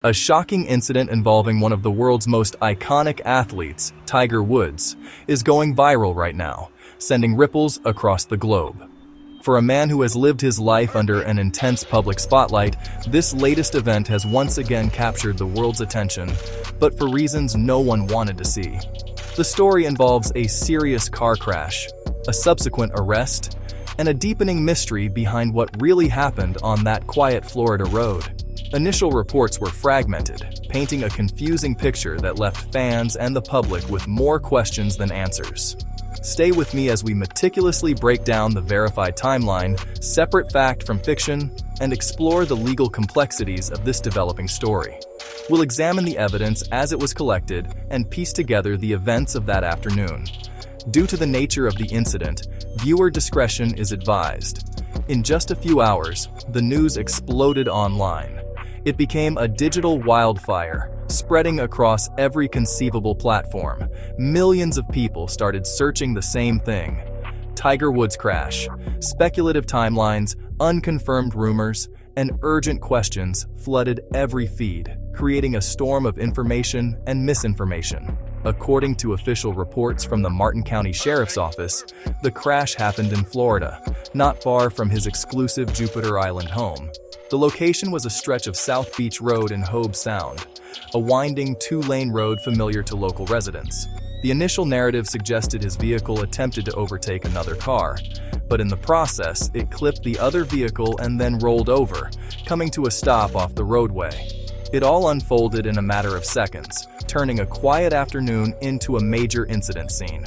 A shocking incident involving one of the world's most iconic athletes, Tiger Woods, is going viral right now, sending ripples across the globe. For a man who has lived his life under an intense public spotlight, this latest event has once again captured the world's attention, but for reasons no one wanted to see. The story involves a serious car crash, a subsequent arrest, and a deepening mystery behind what really happened on that quiet Florida road. Initial reports were fragmented, painting a confusing picture that left fans and the public with more questions than answers. Stay with me as we meticulously break down the verified timeline, separate fact from fiction, and explore the legal complexities of this developing story. We'll examine the evidence as it was collected and piece together the events of that afternoon. Due to the nature of the incident, viewer discretion is advised. In just a few hours, the news exploded online. It became a digital wildfire, spreading across every conceivable platform. Millions of people started searching the same thing. Tiger Woods crash, speculative timelines, unconfirmed rumors, and urgent questions flooded every feed, creating a storm of information and misinformation. According to official reports from the Martin County Sheriff's Office, the crash happened in Florida, not far from his exclusive Jupiter Island home. The location was a stretch of South Beach Road in Hobe Sound, a winding two-lane road familiar to local residents. The initial narrative suggested his vehicle attempted to overtake another car, but in the process, it clipped the other vehicle and then rolled over, coming to a stop off the roadway. It all unfolded in a matter of seconds, turning a quiet afternoon into a major incident scene.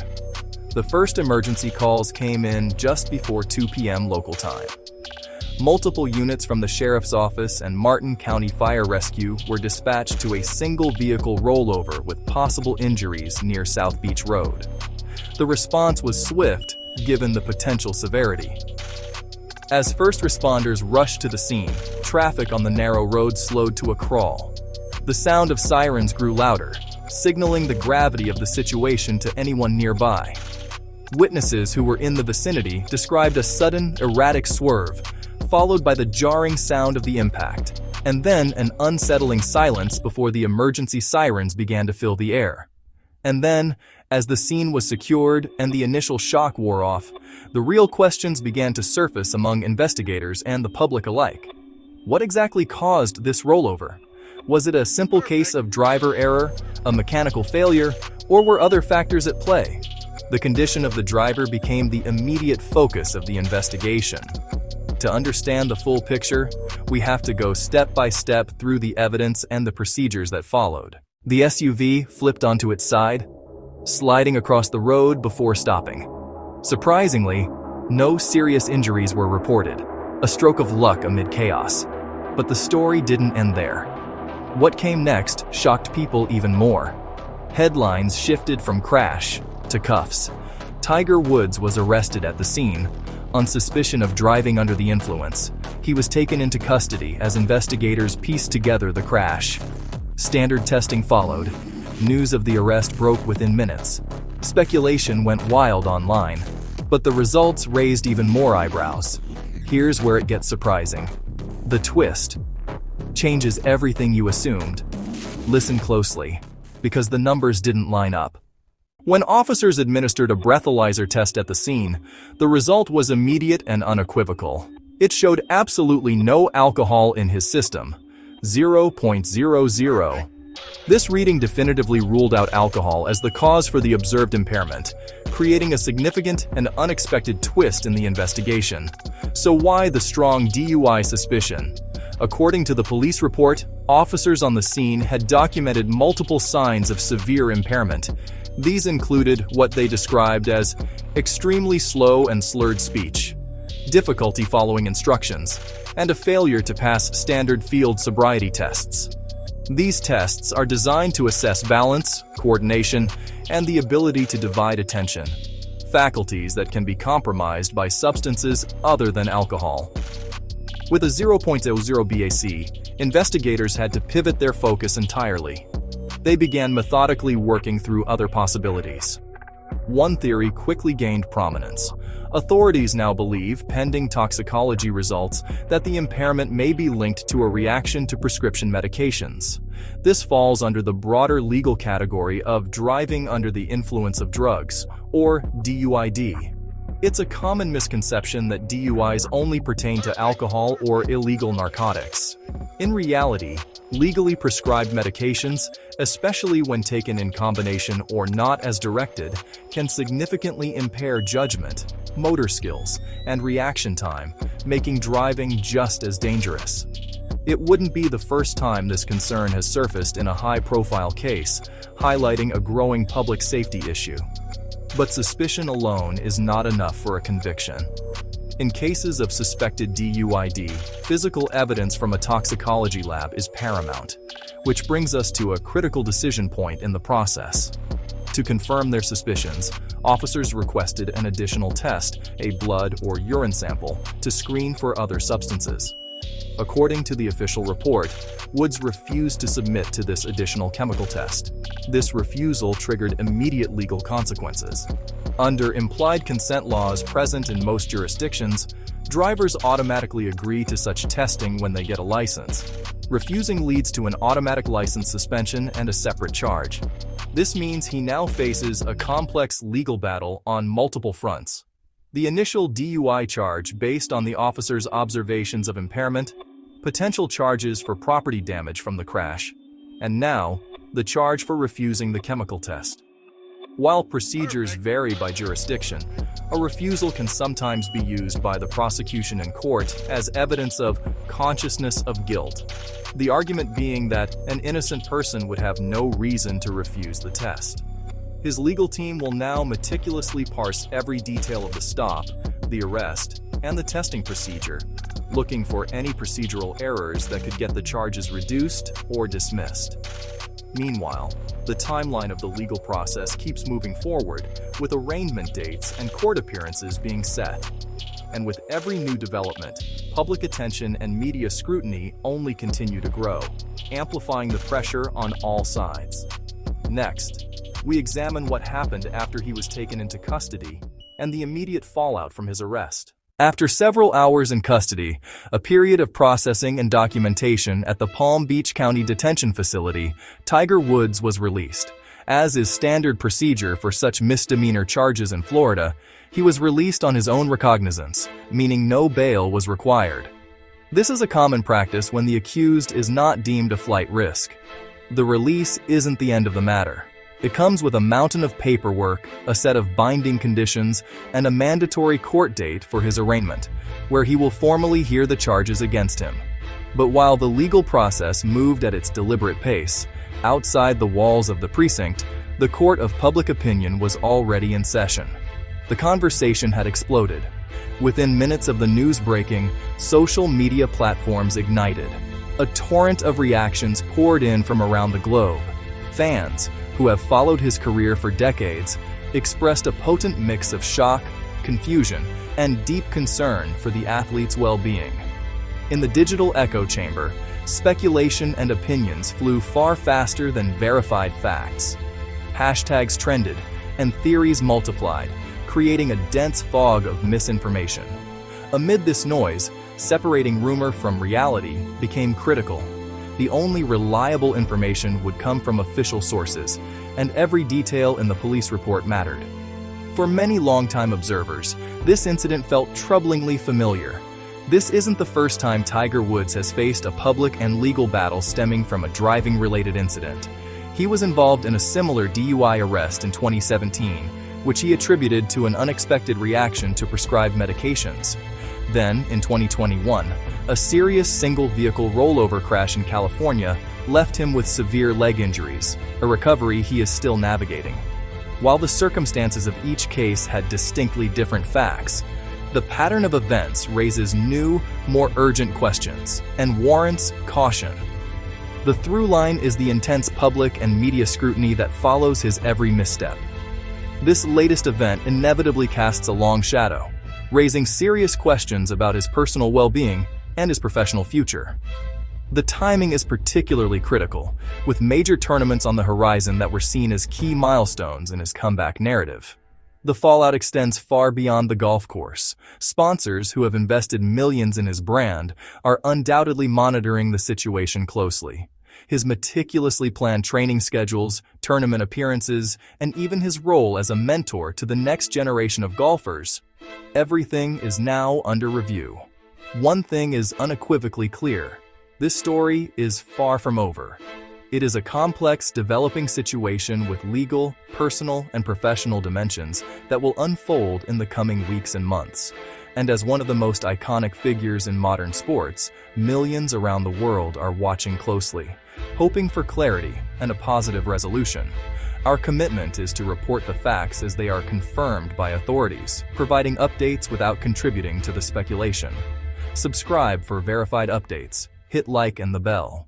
The first emergency calls came in just before 2 p.m. local time. Multiple units from the Sheriff's Office and Martin County Fire Rescue were dispatched to a single vehicle rollover with possible injuries near South Beach Road. The response was swift, given the potential severity. As first responders rushed to the scene, traffic on the narrow road slowed to a crawl. The sound of sirens grew louder, signaling the gravity of the situation to anyone nearby. Witnesses who were in the vicinity described a sudden, erratic swerve, followed by the jarring sound of the impact, and then an unsettling silence before the emergency sirens began to fill the air. And then, as the scene was secured and the initial shock wore off, the real questions began to surface among investigators and the public alike. What exactly caused this rollover? Was it a simple case of driver error, a mechanical failure, or were other factors at play? The condition of the driver became the immediate focus of the investigation. To understand the full picture, we have to go step by step through the evidence and the procedures that followed. The SUV flipped onto its side, sliding across the road before stopping. Surprisingly, no serious injuries were reported, a stroke of luck amid chaos. But the story didn't end there. What came next shocked people even more. Headlines shifted from crash to cuffs. Tiger Woods was arrested at the scene on suspicion of driving under the influence. He was taken into custody as investigators pieced together the crash. Standard testing followed. News of the arrest broke within minutes. Speculation went wild online, but the results raised even more eyebrows. Here's where it gets surprising. The twist changes everything you assumed. Listen closely, because the numbers didn't line up. When officers administered a breathalyzer test at the scene, the result was immediate and unequivocal. It showed absolutely no alcohol in his system, 0.00. This reading definitively ruled out alcohol as the cause for the observed impairment, creating a significant and unexpected twist in the investigation. So why the strong DUI suspicion? According to the police report, officers on the scene had documented multiple signs of severe impairment. These included what they described as extremely slow and slurred speech, difficulty following instructions, and a failure to pass standard field sobriety tests. These tests are designed to assess balance, coordination, and the ability to divide attention, faculties that can be compromised by substances other than alcohol. With a 0.00 BAC, investigators had to pivot their focus entirely. They began methodically working through other possibilities. One theory quickly gained prominence. Authorities now believe, pending toxicology results, that the impairment may be linked to a reaction to prescription medications. This falls under the broader legal category of driving under the influence of drugs, or DUID. It's a common misconception that DUIs only pertain to alcohol or illegal narcotics. In reality, legally prescribed medications, especially when taken in combination or not as directed, can significantly impair judgment, motor skills, and reaction time, making driving just as dangerous. It wouldn't be the first time this concern has surfaced in a high-profile case, highlighting a growing public safety issue. But suspicion alone is not enough for a conviction. In cases of suspected DUID, physical evidence from a toxicology lab is paramount, which brings us to a critical decision point in the process. To confirm their suspicions, officers requested an additional test, a blood or urine sample, to screen for other substances. According to the official report, Woods refused to submit to this additional chemical test. This refusal triggered immediate legal consequences. Under implied consent laws present in most jurisdictions, drivers automatically agree to such testing when they get a license. Refusing leads to an automatic license suspension and a separate charge. This means he now faces a complex legal battle on multiple fronts. The initial DUI charge based on the officer's observations of impairment, potential charges for property damage from the crash, and now, the charge for refusing the chemical test. While procedures vary by jurisdiction, a refusal can sometimes be used by the prosecution in court as evidence of consciousness of guilt, the argument being that an innocent person would have no reason to refuse the test. His legal team will now meticulously parse every detail of the stop, the arrest, and the testing procedure, looking for any procedural errors that could get the charges reduced or dismissed. Meanwhile, the timeline of the legal process keeps moving forward, with arraignment dates and court appearances being set. And with every new development, public attention and media scrutiny only continue to grow, amplifying the pressure on all sides. Next, we examine what happened after he was taken into custody and the immediate fallout from his arrest. After several hours in custody, a period of processing and documentation at the Palm Beach County Detention Facility, Tiger Woods was released. As is standard procedure for such misdemeanor charges in Florida, he was released on his own recognizance, meaning no bail was required. This is a common practice when the accused is not deemed a flight risk. The release isn't the end of the matter. It comes with a mountain of paperwork, a set of binding conditions, and a mandatory court date for his arraignment, where he will formally hear the charges against him. But while the legal process moved at its deliberate pace, outside the walls of the precinct, the court of public opinion was already in session. The conversation had exploded. Within minutes of the news breaking, social media platforms ignited. A torrent of reactions poured in from around the globe. Fans, who have followed his career for decades, expressed a potent mix of shock, confusion, and deep concern for the athlete's well-being. In the digital echo chamber, speculation and opinions flew far faster than verified facts. Hashtags trended, and theories multiplied, creating a dense fog of misinformation. Amid this noise, separating rumor from reality became critical. The only reliable information would come from official sources, and every detail in the police report mattered. For many longtime observers, this incident felt troublingly familiar. This isn't the first time Tiger Woods has faced a public and legal battle stemming from a driving-related incident. He was involved in a similar DUI arrest in 2017, which he attributed to an unexpected reaction to prescribed medications. Then, in 2021, a serious single-vehicle rollover crash in California left him with severe leg injuries, a recovery he is still navigating. While the circumstances of each case had distinctly different facts, the pattern of events raises new, more urgent questions and warrants caution. The through line is the intense public and media scrutiny that follows his every misstep. This latest event inevitably casts a long shadow, raising serious questions about his personal well-being and his professional future. The timing is particularly critical, with major tournaments on the horizon that were seen as key milestones in his comeback narrative. The fallout extends far beyond the golf course. Sponsors who have invested millions in his brand are undoubtedly monitoring the situation closely. His meticulously planned training schedules, tournament appearances, and even his role as a mentor to the next generation of golfers. Everything is now under review. One thing is unequivocally clear. This story is far from over. It is a complex, developing situation with legal, personal, and professional dimensions that will unfold in the coming weeks and months. And as one of the most iconic figures in modern sports, millions around the world are watching closely, hoping for clarity and a positive resolution. Our commitment is to report the facts as they are confirmed by authorities, providing updates without contributing to the speculation. Subscribe for verified updates, hit like and the bell.